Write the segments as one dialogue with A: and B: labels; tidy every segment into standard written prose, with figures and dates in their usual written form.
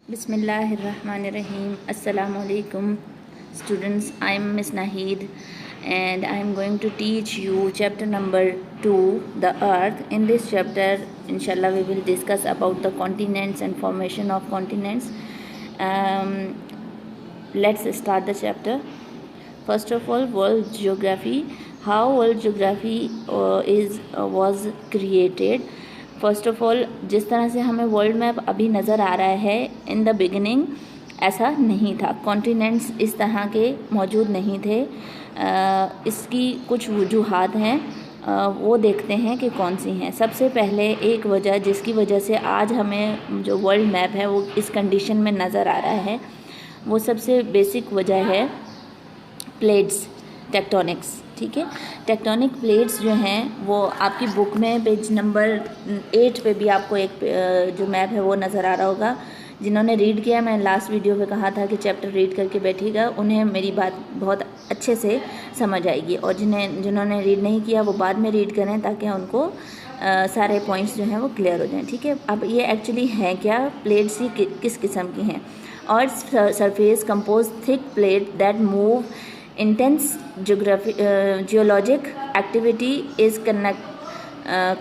A: Bismillahirrahmanirrahim. Assalamu alaikum students. I am Miss Nahid and I am going to teach you chapter number 2, the earth. In this chapter, inshallah, we will discuss about the continents and formation of continents. Let's start the chapter. First of all, world geography. How world geography was created. First of all, जिस तरह से हमें world map अभी नज़र आ रहा है, in the beginning ऐसा नहीं था. कॉन्टिनेंट्स इस तरह के मौजूद नहीं थे. इसकी कुछ वजूहात हैं, वो देखते हैं कि कौन सी हैं. सबसे पहले एक वजह जिसकी वजह से आज हमें जो वर्ल्ड मैप है वो इस कंडीशन में नज़र आ रहा है, वो सबसे बेसिक वजह है प्लेट्स, टेक्टोनिक्स. ठीक है, टेक्टोनिक प्लेट्स जो हैं वो आपकी बुक में पेज नंबर 8 पे भी आपको एक जो मैप है वो नज़र आ रहा होगा. जिन्होंने रीड किया, मैं लास्ट वीडियो पे कहा था कि चैप्टर रीड करके बैठिएगा, उन्हें मेरी बात बहुत अच्छे से समझ आएगी. और जिन्होंने रीड नहीं किया वो बाद में रीड करें ताकि उनको सारे पॉइंट्स जो हैं वो क्लियर हो जाएं. ठीक है, अब ये एक्चुअली है क्या, प्लेट्स ही किस किस्म की हैं. और surface compose thick plate that move. Intense geologic activity is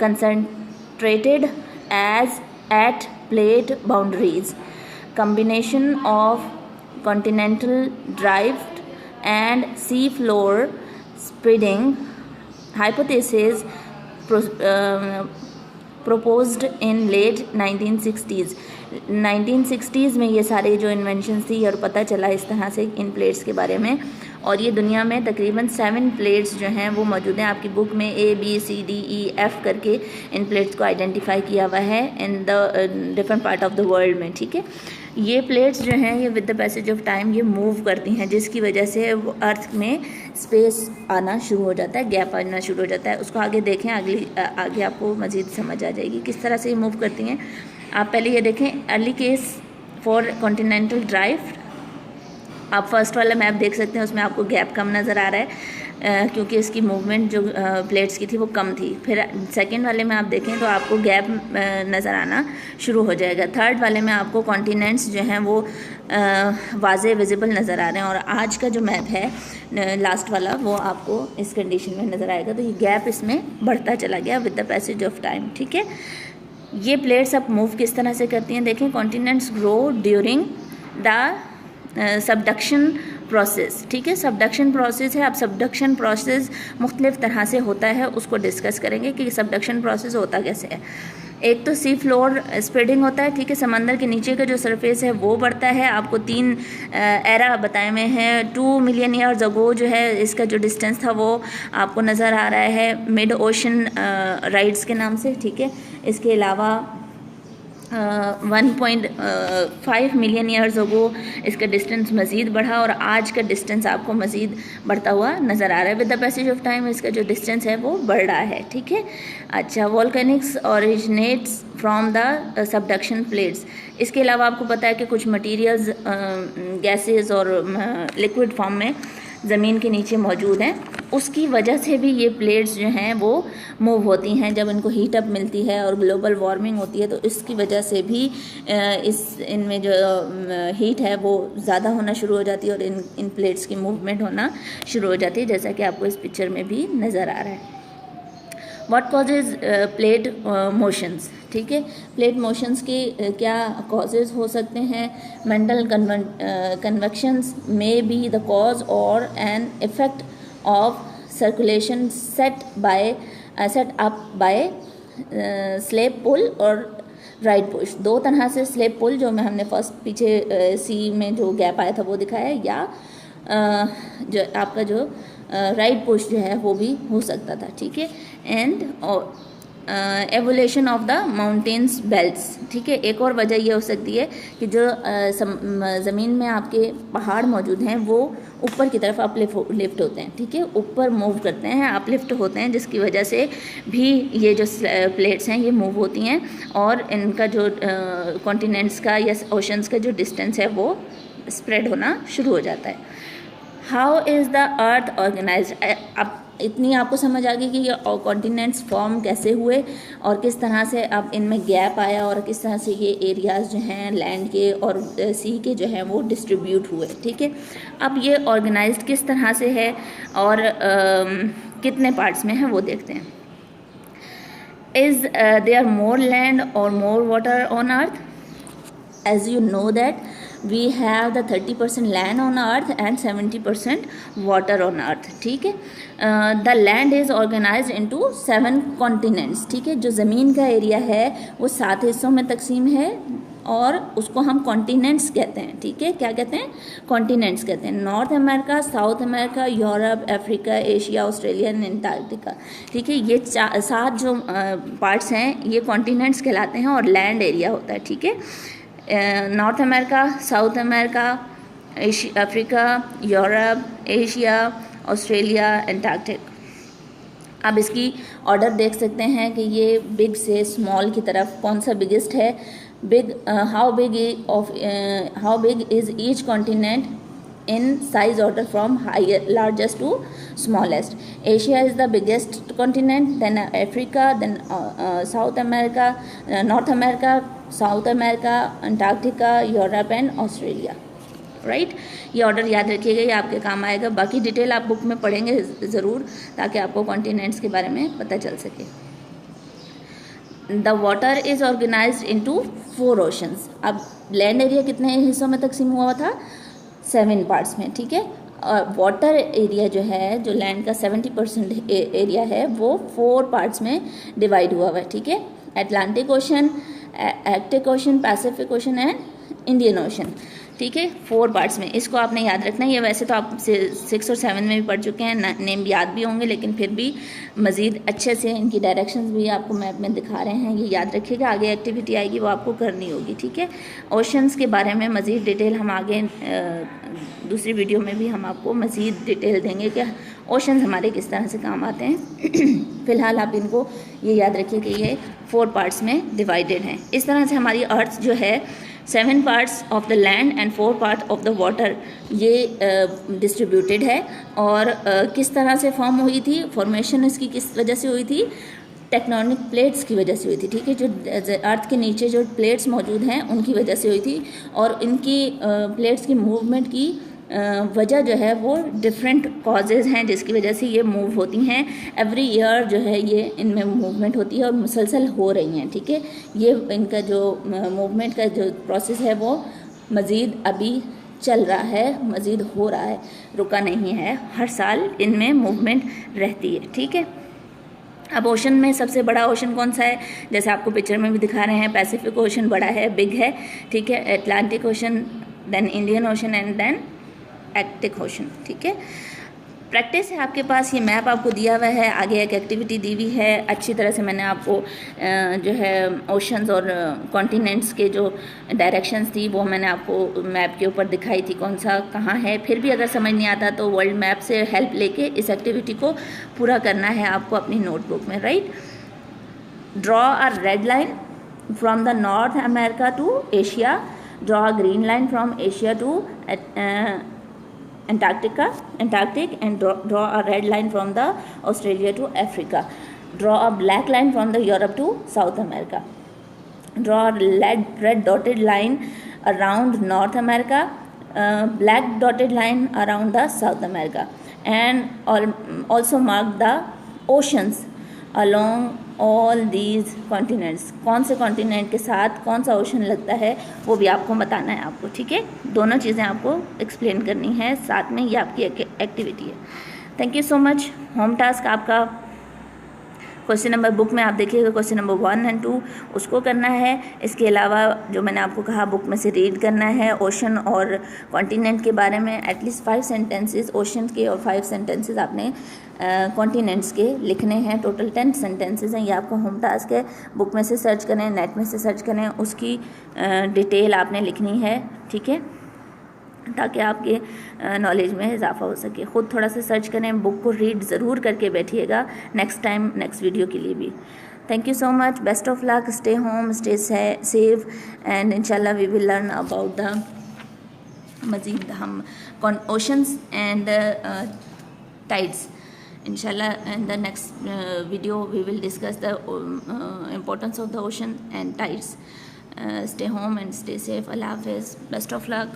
A: concentrated as at plate boundaries. Combination of continental drift and sea floor spreading hypothesis proposed in late 1960s. 1960s में ये सारे जो इन्वेंशंस थी और पता चला इस तरह से इन प्लेट्स के बारे में. और ये दुनिया में तकरीबन 7 प्लेट्स जो हैं वो मौजूद हैं. आपकी बुक में ABCDEF करके इन प्लेट्स को आइडेंटिफाई किया हुआ है in the different part of the world में. ठीक है, ये प्लेट्स जो हैं ये with the passage of time ये मूव करती हैं, जिसकी वजह से वो अर्थ में स्पेस आना शुरू हो जाता है, गैप आना शुरू हो जाता है. उसको आगे देखें, आगे आपको मज़ीद समझ आ जाएगी किस तरह से ये मूव करती हैं. आप पहले ये देखें, अर्ली केस फॉर कॉन्टिनेंटल ड्राइफ्ट. आप फर्स्ट वाला मैप देख सकते हैं, उसमें आपको गैप कम नज़र आ रहा है क्योंकि इसकी मूवमेंट जो प्लेट्स की थी वो कम थी. फिर सेकंड वाले में आप देखें तो आपको गैप नज़र आना शुरू हो जाएगा. थर्ड वाले में आपको कॉन्टिनेंट्स जो हैं वो वाज़े विजिबल नज़र आ रहे हैं. और आज का जो मैप है लास्ट वाला वो आपको इस कंडीशन में नज़र आएगा. तो ये गैप इसमें बढ़ता चला गया with the passage of time. ठीक है, ये प्लेट्स अब मूव किस तरह से करती हैं देखें. Continents grow during the subduction process. ठीक है, सबडक्शन प्रोसेस है. अब सबडक्शन प्रोसेस मुख्तलिफ तरह से होता है, उसको डिस्कस करेंगे कि सबडक्शन प्रोसेस होता कैसे है. एक तो सी फ्लोर स्प्रेडिंग होता है. ठीक है, समंदर के नीचे का जो सरफेस है वो बढ़ता है. आपको 3 एरा बताए हुए हैं. 2 मिलियन ईयर्स अगो जो है इसका जो डिस्टेंस था वो आपको नज़र आ रहा है मिड ओशन राइड्स के नाम से. ठीक है, इसके अलावा 1.5 मिलियन ईयर्स अगो इसका डिस्टेंस मज़ीद बढ़ा और आज का डिस्टेंस आपको मज़ीद बढ़ता हुआ नज़र आ रहा है. With the passage of time इसका जो डिस्टेंस है वो बढ़ रहा है. ठीक है, अच्छा, volcanics originates from the subduction plates. इसके अलावा आपको पता है कि कुछ मटीरियल्स गैसेस और लिक्विड फॉर्म में ज़मीन के नीचे मौजूद हैं. उसकी वजह से भी ये प्लेट्स जो हैं वो मूव होती हैं. जब इनको हीट अप मिलती है और ग्लोबल वार्मिंग होती है तो इसकी वजह से भी इनमें जो हीट है वो ज़्यादा होना शुरू हो जाती है और इन प्लेट्स की मूवमेंट होना शुरू हो जाती है, जैसा कि आपको इस पिक्चर में भी नज़र आ रहा है. What causes plate motions. ठीक है, प्लेट मोशंस के क्या कॉजेज़ हो सकते हैं. Mantle convections may be the cause और an effect of circulation set up by slab pull और राइट पुश. 2 तरह से स्लेप पुल जो हमने फर्स्ट पीछे सी में जो गैप आया था वो दिखाया, या जो आपका जो राइट पुश जो है वो भी हो सकता था. ठीक है, and evolution of the mountains belts. ठीक है, एक और वजह ये हो सकती है कि जो ज़मीन में आपके पहाड़ मौजूद हैं वो ऊपर की तरफ अपलिफ्ट होते हैं. ठीक है, ऊपर मूव करते हैं, अपलिफ्ट होते हैं, जिसकी वजह से भी ये जो प्लेट्स हैं ये मूव होती हैं और इनका जो कॉन्टिनेंट्स का या ओशंस का जो डिस्टेंस है वो स्प्रेड होना शुरू हो जाता है. How is the earth organized. अब इतनी आपको समझ आ गई कि ये कॉन्टिनेंट्स फॉर्म कैसे हुए और किस तरह से अब इनमें गैप आया और किस तरह से ये एरियाज़ जो हैं लैंड के और सी के जो हैं वो डिस्ट्रीब्यूट हुए। ठीक है, अब ये ऑर्गेनाइज्ड किस तरह से है और कितने पार्ट्स में है वो देखते हैं। Is there more land or more water on earth? As you know that we have the 30% land on earth and 70% water on earth। ठीक है, the land is organized into 7 continents। ठीक है, जो ज़मीन का एरिया है वो 7 हिस्सों में तकसीम है और उसको हम कॉन्टिनेंट्स कहते हैं। ठीक है, क्या कहते हैं? कॉन्टिनेंट्स कहते हैं। North America, south America, Europe, Africa, Asia, Australia and Antarctica. ठीक है, ये 7 जो पार्ट्स हैं ये कॉन्टिनेंट्स कहलाते हैं और लैंड एरिया होता है। ठीक है, north America, south America, Africa, Europe, Asia, Australia, Antarctica. अब इसकी ऑर्डर देख सकते हैं कि ये बिग से स्मॉल की तरफ कौन सा बिगेस्ट है। Big how big is each continent in size order from largest to smallest. Asia is the biggest continent, then Africa, then South America, North America, South America, Antarctica, Europe and Australia। Right, ये order याद रखिएगा, ये आपके काम आएगा। बाकी detail आप book में पढ़ेंगे ज़रूर ताकि आपको कॉन्टिनेंट्स के बारे में पता चल सके। The water is organised into 4 oceans. अब लैंड एरिया कितने हिस्सों में तकसीम हुआ था? 7 पार्ट्स में। ठीक है, और वाटर एरिया जो है, जो लैंड का 70% एरिया है वो 4 पार्ट्स में डिवाइड हुआ हुआ है। ठीक है, Atlantic ocean, Arctic ocean, Pacific ocean and Indian ocean. ठीक है, 4 पार्ट्स में, इसको आपने याद रखना है। ये वैसे तो आप 6 और 7 में भी पढ़ चुके हैं, नेम याद भी होंगे, लेकिन फिर भी मज़ीद अच्छे से इनकी डायरेक्शंस भी आपको मैप में दिखा रहे हैं, ये याद रखिएगा। आगे एक्टिविटी आएगी वो आपको करनी होगी। ठीक है, ओशंस के बारे में मज़ीद डिटेल हम आगे दूसरी वीडियो में भी हम आपको मज़ीद डिटेल देंगे कि ओशंस हमारे किस तरह से काम आते हैं। फ़िलहाल आप इनको ये याद रखिए कि ये 4 पार्ट्स में डिवाइडेड हैं। इस तरह से हमारी अर्थ जो है 7 parts of the land and 4 part of the water ये डिस्ट्रीब्यूटेड है। और किस तरह से फॉर्म हुई थी, फॉर्मेशन इसकी किस वजह से हुई थी? टेक्टोनिक प्लेट्स की वजह से हुई थी। ठीक है, जो अर्थ के नीचे जो प्लेट्स मौजूद हैं उनकी वजह से हुई थी। और इनकी प्लेट्स की मूवमेंट की वजह जो है वो डिफरेंट कॉजेज़ हैं जिसकी वजह से ये मूव होती हैं। एवरी ईयर जो है ये इनमें मूवमेंट होती है और मुसलसल हो रही हैं। ठीक है, ये इनका जो मूवमेंट का जो प्रोसेस है वो मज़ीद अभी चल रहा है, मज़ीद हो रहा है, रुका नहीं है। हर साल इनमें मूवमेंट रहती है। ठीक है, अब ओशन में सबसे बड़ा ओशन कौन सा है? जैसे आपको पिक्चर में भी दिखा रहे हैं, पैसिफिक ओशन बड़ा है, बिग है। ठीक है, Atlantic ocean, then Indian ocean and then Arctic ocean. ठीक है, प्रैक्टिस है आपके पास, ये मैप आपको दिया हुआ है, आगे एक एक्टिविटी दी हुई है। अच्छी तरह से मैंने आपको जो है ओशंस और कॉन्टिनेंट्स के जो डायरेक्शंस थी वो मैंने आपको मैप के ऊपर दिखाई थी, कौन सा कहाँ है। फिर भी अगर समझ नहीं आता तो वर्ल्ड मैप से हेल्प लेके इस एक्टिविटी को पूरा करना है आपको अपनी नोटबुक में। Right, draw a red line from the North America to Asia, draw a green line from Asia to Antarctic, and draw a red line from the Australia to Africa. Draw a black line from the Europe to South America. Draw a red dotted line around North America, black dotted line around the South America, and also mark the oceans along all these continents। कौन से continent के साथ कौन सा ocean लगता है वो भी आपको बताना है आपको। ठीक है, दोनों चीज़ें आपको एक्सप्लेन करनी है साथ में, ये आपकी एक्टिविटी है। Thank you so much. Home task आपका क्वेश्चन नंबर बुक में आप देखिएगा, क्वेश्चन नंबर 1 और 2 उसको करना है। इसके अलावा जो मैंने आपको कहा बुक में से रीड करना है ओशन और कॉन्टिनेंट के बारे में, एटलीस्ट 5 सेंटेंसेस ओशन के और 5 सेंटेंसेस आपने कॉन्टिनेंट्स के लिखने हैं। टोटल 10 सेंटेंसेस हैं। ये आपका होम टास्क है। बुक में से सर्च करें, नेट में से सर्च करें, उसकी डिटेल आपने लिखनी है। ठीक है, ताकि आपके नॉलेज में इजाफा हो सके। ख़ुद थोड़ा सा सर्च करें, बुक को रीड ज़रूर करके बैठिएगा नेक्स्ट टाइम, नेक्स्ट वीडियो के लिए भी। Thank you so much, best of luck, stay home, stay safe and इंशाल्लाह we will learn about the मज़ीद हम oceans and tides inshallah in the next video we will discuss the importance of the ocean and tides. Stay home and stay safe. Allah Hafiz. Best of luck.